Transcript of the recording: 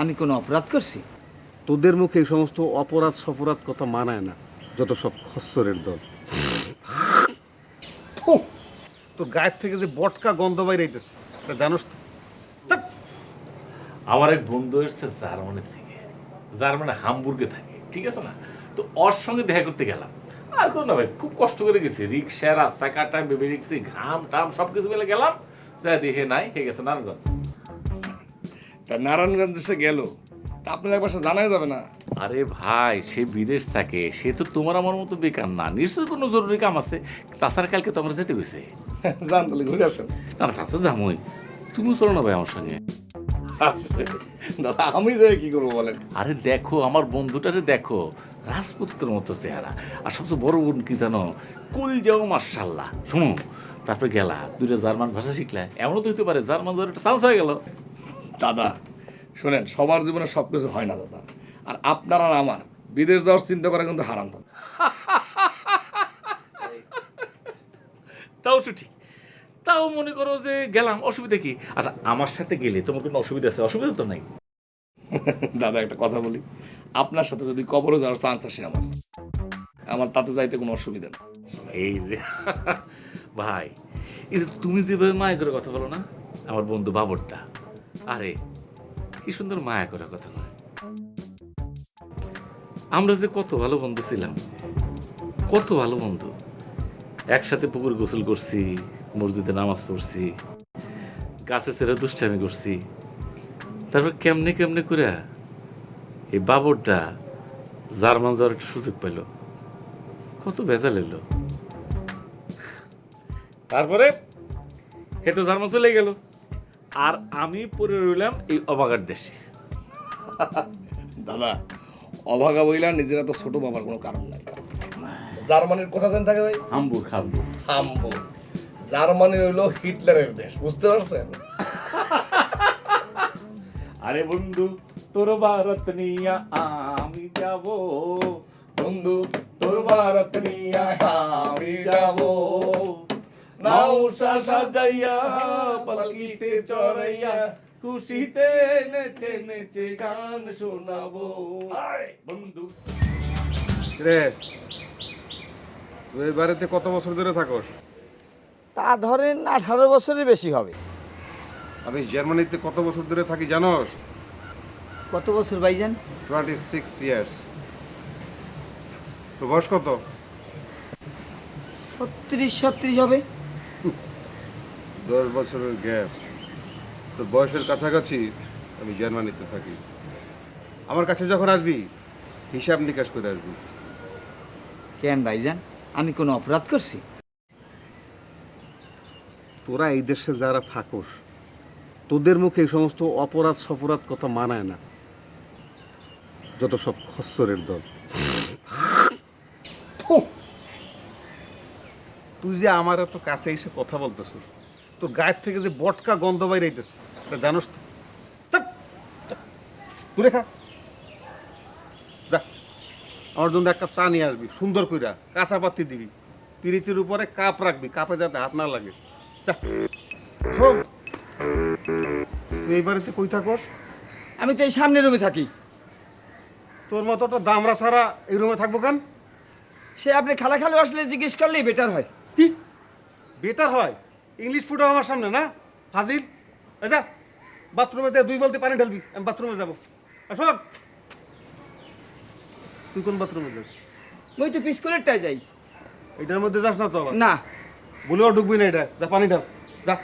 আমি কোনো অপরাধ করছি? তোদের মুখে এই সমস্ত অপরাধ সপরাধ কথা মানায় না, যত সব খচ্চরের দল। ফু! তোর গায়ের থেকে যে বটকা গন্ধ বাইরাইতেছে, এটা জানোস তো? ধ্যাৎ! আমার এক বন্ধু এসছে জার্মানির থেকে, জার্মানি হামবুর্গে থাকে, ঠিক আছে না? তো ওর সঙ্গে দেখা করতে গেলাম। আর কোনো না ভাই, খুব কষ্ট করে গেছি, রিক্সা রাস্তা কাটা বেবি রিক্সি ঘাম টাম সব কিছু মিলে গেলাম। যা দেখে নাই হয়ে গেছে নারায়ণগঞ্জ। তা নারায়ণগঞ্জ এসে গেল, তা আপনার একবার সে জানাই যাবে না? আরে ভাই, সে বিদেশ থাকে, সে তো তোমার আমার মতো বেকার না, নিশ্চয়ই কোনো জরুরি কাম আছে। তাছাড়া কালকে তো আমরা যেতে গেছে। জান তাহলে ঘুরে আসেন। না তা তো যামই, তুমিও চলো না ভাই আমার সঙ্গে। দাদা আমি যাই কি করবো বলেন? আরে দেখো আমার বন্ধুটারে দেখো, রাজপুত্রের মতো চেহারা, আর সবচেয়ে বড় বোন কি জানো, কুল যাও মার্শাল্লাহ। শোনো, তারপরে গেলা দুইটা জার্মান ভাষা শিখলা, এমনও তো হতে পারে জার্মান যাওয়ার একটা চান্স হয়ে গেল। দাদা শোনেন, সবার জীবনে সব কিছু হয় না দাদা। আর আপনার আর আমার বিদেশ যাওয়ার চিন্তা করা কিন্তু হারাম দাদা। তাও তো ঠিক, তাও মনে করো যে গেলাম, অসুবিধা কি? আচ্ছা আমার সাথে গেলে তোমার কোনো অসুবিধা আছে? অসুবিধা তো নাই। দাদা একটা কথা বলি, আপনার সাথে যদি কবরও যাওয়ার চান্স আসে আমার তাতে যাইতে কোনো অসুবিধা নেই। এই যে ভাই, এই যে তুমি যেভাবে মায়া করে কথা বলো না, আমার বন্ধু বাবরটা, আরে কি সুন্দর মায়া করার কথা নয়। আমরা যে কত ভালো বন্ধু ছিলাম, কত ভালো বন্ধু, একসাথে পুকুর গোসল করছি, মসজিদে নামাজ পড়ছি, গাছে ছেড়ে দুষ্টামি করছি। তারপর কেমনে কেমনে করে এই বাবরটা জার্মান যাওয়ার একটা সুযোগ পেল, কত ভেজাল এলো। তারপরে হে তো জার্মান চলে গেল, আর আমি পড়ে রইলাম এই অবাগার দেশে। দাদা অভাগা বইলা নিজেরা তো ছোট বাবার কোনো কারণ নাই। জার্মানির কথা জান থাকে ভাই? Hamburg, Hamburg. হামবুর্গ। জার্মানি হইলো হিটলারের দেশ, বুঝতে পারছেন? আরে বন্ধু তোর ভারত নিয়া আমি যাব, বন্ধু তোর ভারত নিয়া আমি যাব, নৌশা সাজাইয়া পালকিতে চড়াইয়া খুশিতে নেচে নেচে গান শোনাবো বন্ধু। রে, তুই এই বাড়িতে কত বছর ধরে থাকস? তা ধরেন 18 বছরের বেশি হবে। আমি জার্মানিতে কত বছর ধরে থাকি জানোস? কত বছর ভাইজান? 26 ইয়ার্স। তো বয়স কত? 36 হবে। 10 বছরের গ্যাপ। তো বয়সের কাছাকাছি আমি জার্মানিতে থাকি। আমার কাছে যখন আসবি হিসাব নিকাশ করে আসবি। কেন ভাইজান, আমি কোনো অপরাধ করছি? তোরা এই দেশে যারা থাকোস, তোদের মুখে এই সমস্ত অপরাধ সপরাধ কথা মানায় না, যত সব খচ্চরের দল। ফু! তুই যে আমার এত কাছে এসে কথা বলতেছিস, তোর গায়ের থেকে যে বটকা গন্ধ বাইরাইতেছে, এটা জানোস তো? ধ্যাৎ! দূরে খা। যা, আমার জন্য এক কাপ চা নিয়ে আসবি, সুন্দর কইরা কাঁচা পাতি দিবি, পিরিচের উপরে কাপ রাখবি, কাপে যাতে হাত না লাগে। যা। শোন, তুই এই বাড়িতে কই থাকস? আমি তো এই সামনের রুমে থাকি। তোর মতো একটা দামরা ছাড়া এই রুমে থাকবো কেন? সে আপনি খালা খালু আসলে জিজ্ঞেস করলেই বেটার হয়। কি বেটার হয়? ইংলিশ ফুটাও আমার সামনে না, হাজির। যা, বাথরুমে 2 বালতি পানি ঢালবি, আমি বাথরুমে যাবো। আর শোন, তুই কোন বাথরুমে যাস? মই তো পিস্কুলেরটাই যাই। এটার মধ্যে যাস না তো আবার? না। বলেও ঢুকবি না, এটা যা পানি ঢাল, যা।